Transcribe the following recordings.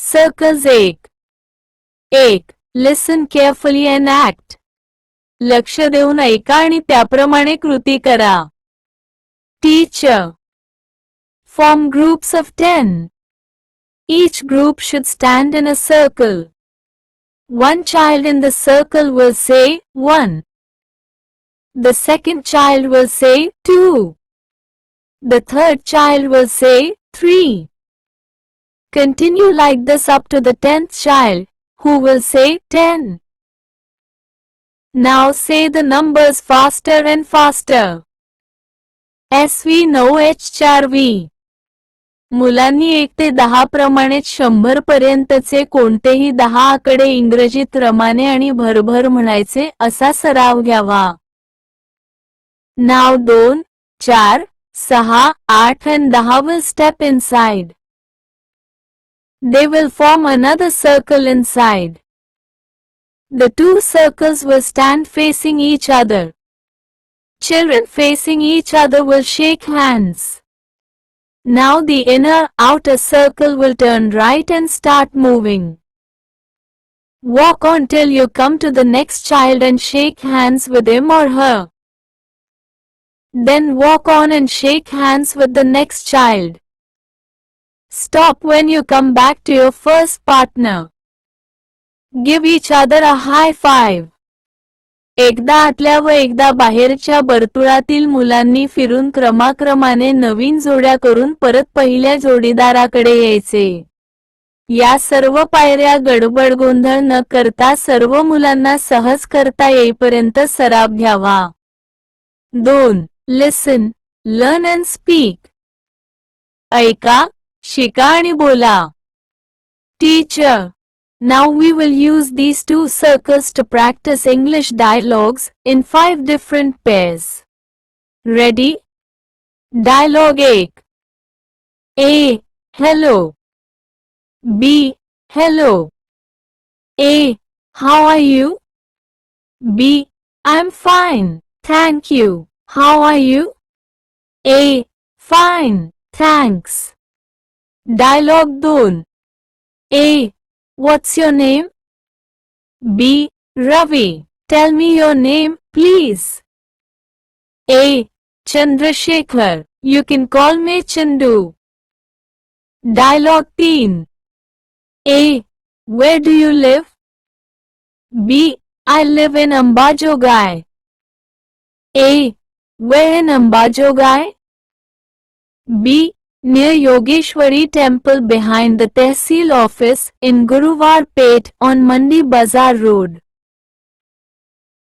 Circles 1. Listen carefully and act. लक्ष देऊन ऐका आणि त्याप्रमाणे कृती करा. Teacher. Form groups of 10. Each group should stand in a circle. One child in the circle will say 1. The second child will say 2. The third child will say 3. Continue like this up to the 10th child, who will say 10. Now say the numbers faster and faster. SV 9H4V. मुलांनी 1 ते 10 प्रमाणेच 100 पर्यंतचे कोणतेही 10 आकडे इंग्रजीत रमाने आणि भरभर म्हणायचे असा सराव घ्यावा. Now 2, 4, 6, 8 and 10 will step inside. They will form another circle inside. The 2 circles will stand facing each other. Children facing each other will shake hands. Now the inner, outer circle will turn right and start moving. Walk on till you come to the next child and shake hands with him or her. Then walk on and shake hands with the next child. Stop when you come back to your first partner. Give each other a high five. एकदा आतल्या व एकदा बाहेरच्या वर्तुळातील मुलांनी फिरून क्रमाक्रमाने नवीन जोड्या करून परत पहिल्या जोडीदाराकडे यायचे. या सर्व पायऱ्या गडबड गोंधळ न करता सर्व मुलांना सहज करता येईपर्यंत सराव घ्यावा. 2. Listen, learn and speak. ऐका, शिका आणि बोला. Teacher. Now we will use these 2 circles to practice English dialogues in 5 different pairs. Ready? Dialogue 1. A. Hello. B. Hello. A. How are you? B. I'm fine, thank you. How are you? A. Fine, thanks. Dialogue 2. A. What's your name? B. Ravi. Tell me your name, please. A. Chandrasekhar. You can call me Chandu. Dialogue 3. A. Where do you live? B. I live in Ambajogai. A. Where in Ambajogai? B. Near Yogeshwari temple behind the Tehsil office in Guruvar Pet on Mandi Bazar Road.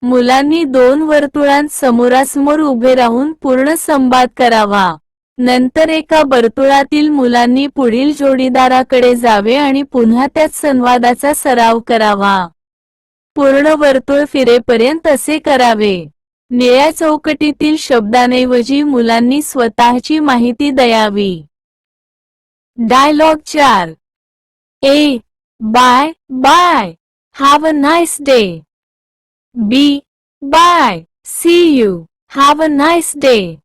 मुलांनी 2 वर्तुळांत समोरासमोर उभे राहून पूर्ण संवाद करावा. नंतर एका वर्तुळातील मुलांनी पुढील जोडीदाराकडे जावे आणि पुन्हा त्याच संवादाचा सराव करावा. पूर्ण वर्तुळ फिरेपर्यंत असे करावे. निळ्या चौकटीतील शब्दांऐवजी मुलांनी स्वतःची माहिती द्यावी. Dialogue 4. A. Bye, bye. Have a nice day. B. Bye. See you. Have a nice day.